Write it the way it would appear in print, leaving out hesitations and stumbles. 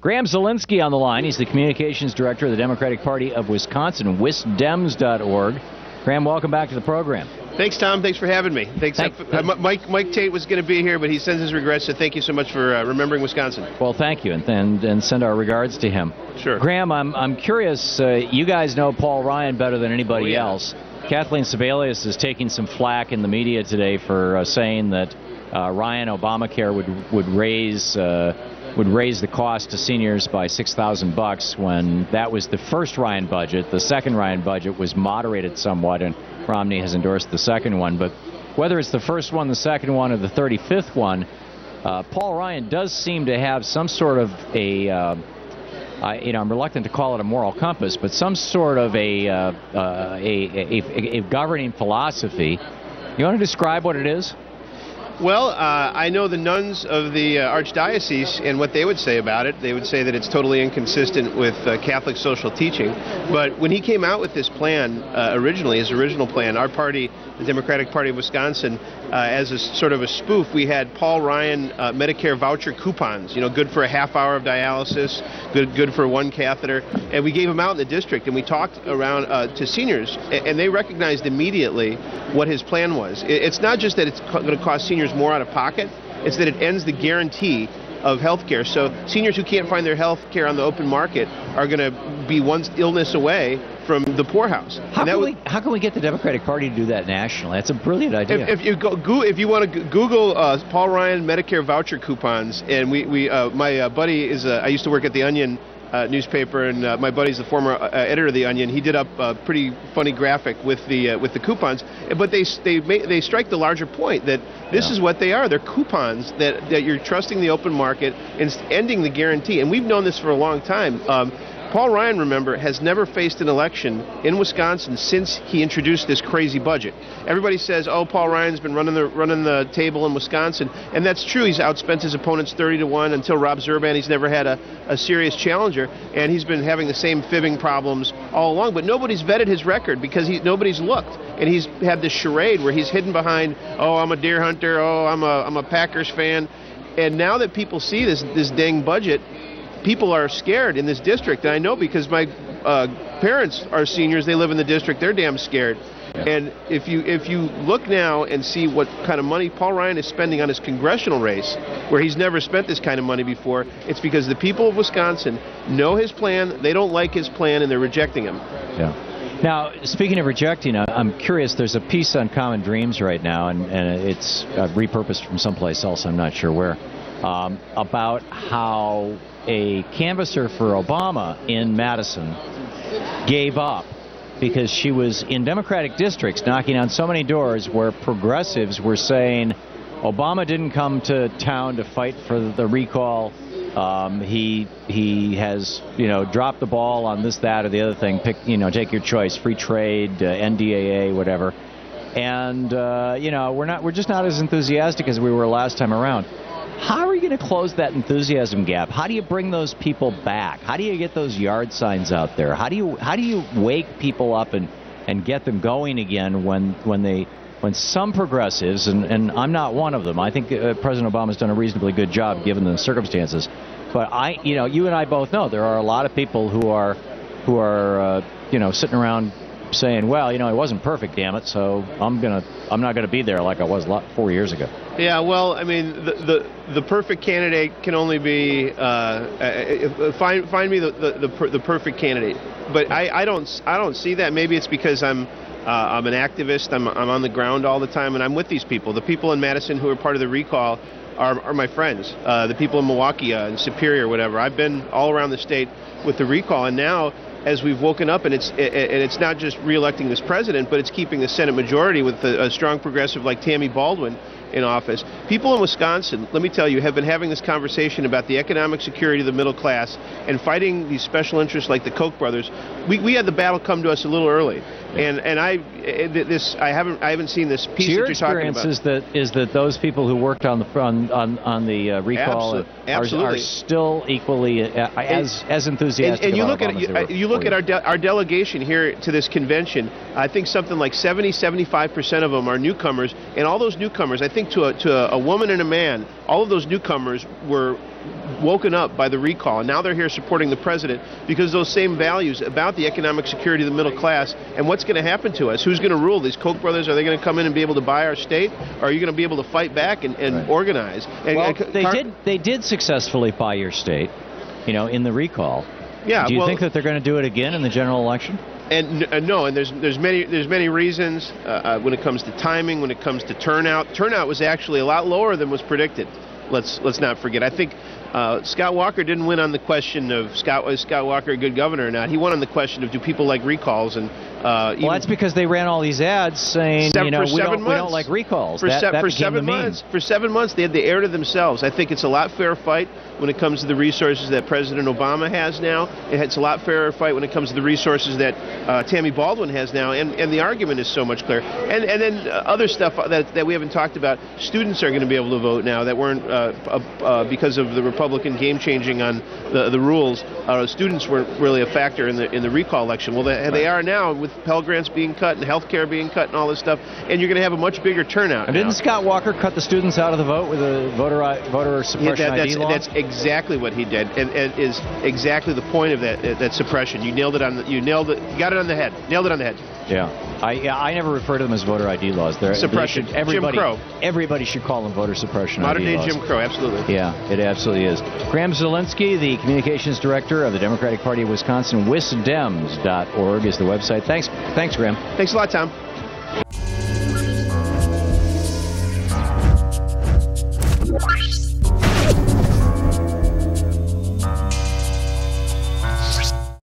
Graeme Zielinski on the line. He's the communications director of the Democratic Party of Wisconsin, wisdems.org. Graeme, welcome back to the program. Thanks, Tom. Thanks for having me. Thanks. Mike Tate was going to be here, but he sends his regrets, so thank you so much for remembering Wisconsin. Well, thank you, and send our regards to him. Sure. Graeme, I'm curious, you guys know Paul Ryan better than anybody else. Kathleen Sebelius is taking some flack in the media today for saying that Ryan Obamacare would raise the cost to seniors by $6,000 when that was the first Ryan budget. The second Ryan budget was moderated somewhat, and Romney has endorsed the second one. But whether it's the first one, the second one, or the 35th one, Paul Ryan does seem to have some sort of I'm reluctant to call it a moral compass, but some sort of a governing philosophy. You want to describe what it is? Well, I know the nuns of the Archdiocese and what they would say about it. They would say that it's totally inconsistent with Catholic social teaching. But when he came out with this plan originally, his original plan, our party, the Democratic Party of Wisconsin, as a sort of a spoof, we had Paul Ryan Medicare voucher coupons, good for a half hour of dialysis, good for one catheter. And we gave them out in the district, and we talked around to seniors, and they recognized immediately what his plan was. It's not just that it's going to cost seniors more out of pocket, it's that it ends the guarantee of health care. So seniors who can't find their health care on the open market are going to be one illness away from the poorhouse. How can we get the Democratic Party to do that nationally? That's a brilliant idea. If you want to Google Paul Ryan Medicare voucher coupons, and my buddy is I used to work at the Onion newspaper, and my buddy's the former editor of the Onion. He did up a pretty funny graphic with the coupons, but they strike the larger point that this is what they are. They're coupons that you're trusting the open market and ending the guarantee. And we've known this for a long time. Paul Ryan, remember, has never faced an election in Wisconsin since he introduced this crazy budget. Everybody says, "Oh, Paul Ryan's been running the table in Wisconsin," and that's true. He's outspent his opponents 30-1 until Rob Zurban. He's never had a serious challenger, and he's been having the same fibbing problems all along. But nobody's vetted his record because nobody's looked, and he's had this charade where he's hidden behind, "Oh, I'm a deer hunter. Oh, I'm a Packers fan," and now that people see this dang budget, people are scared in this district, and I know because my parents are seniors. They live in the district. They're damn scared. Yeah. And if you look now and see what kind of money Paul Ryan is spending on his congressional race, where he's never spent this kind of money before, it's because the people of Wisconsin know his plan, they don't like his plan, and they're rejecting him. Yeah. Now, speaking of rejecting, I'm curious, there's a piece on Common Dreams right now, and it's repurposed from someplace else, I'm not sure where, about how a canvasser for Obama in Madison gave up because she was in Democratic districts knocking on so many doors where progressives were saying Obama didn't come to town to fight for the recall. He has dropped the ball on this, that, or the other thing. Take your choice: free trade, NDAA, whatever. And we're just not as enthusiastic as we were last time around. How are you going to close that enthusiasm gap? How do you bring those people back? How do you get those yard signs out there? How do you wake people up and get them going again when some progressives, and I'm not one of them. I think President Obama's done a reasonably good job given the circumstances. But you and I both know there are a lot of people who are sitting around saying, well, it wasn't perfect, damn it, so I'm not gonna be there like I was 4 years ago. Yeah, well, I mean, the perfect candidate can only be find me the perfect candidate. But I don't see that. Maybe it's because I'm an activist. I'm on the ground all the time, and I'm with these people. The people in Madison who are part of the recall are my friends. The people in Milwaukee and Superior, whatever. I've been all around the state with the recall, and now, as we've woken up, and it's not just re-electing this president, but it's keeping the Senate majority with a strong progressive like Tammy Baldwin in office. People in Wisconsin, let me tell you, have been having this conversation about the economic security of the middle class and fighting these special interests like the Koch brothers. We had the battle come to us a little early, and I haven't seen this piece that you're talking about. Your experience is that those people who worked on the recall are still equally as enthusiastic. And you look at our delegation here to this convention. I think something like 75% of them are newcomers, and all those newcomers, I think to a woman and a man, all of those newcomers were woken up by the recall, and now they're here supporting the president because those same values about the economic security of the middle class and what's going to happen to us. Who's going to rule? These Koch brothers, are they going to come in and be able to buy our state? Or are you going to be able to fight back and right. organize? And, well, they did successfully buy your state, in the recall. Yeah. Do you think that they're going to do it again in the general election? And no, and there's many reasons when it comes to timing, when it comes to turnout. Turnout was actually a lot lower than was predicted. Let's not forget. I think Scott Walker didn't win on the question of is Scott Walker a good governor or not. He won on the question of do people like recalls and. Well, that's because they ran all these ads saying, we don't like recalls. For 7 months. For 7 months, they had the air to themselves. I think it's a lot fairer fight when it comes to the resources that President Obama has now. It's a lot fairer fight when it comes to the resources that Tammy Baldwin has now. And the argument is so much clearer. And then other stuff that we haven't talked about. Students are going to be able to vote now that weren't because of the Republican game changing on the rules. Students weren't really a factor in the recall election. Well, they are now with Pell Grants being cut and health care being cut and all this stuff, and you're going to have a much bigger turnout. And didn't Scott Walker cut the students out of the vote with a voter suppression ID law? That's exactly what he did, and it is exactly the point of that suppression. You nailed it you got it on the head. Nailed it on the head. Yeah. I never refer to them as voter ID laws. They're suppression. Jim Crow. Everybody should call them voter suppression Modern ID laws. Modern day Jim Crow, absolutely. Yeah, it absolutely is. Graeme Zielinski, the communications director of the Democratic Party of Wisconsin, wisdems.org is the website. Thanks, Graeme. Thanks a lot, Tom.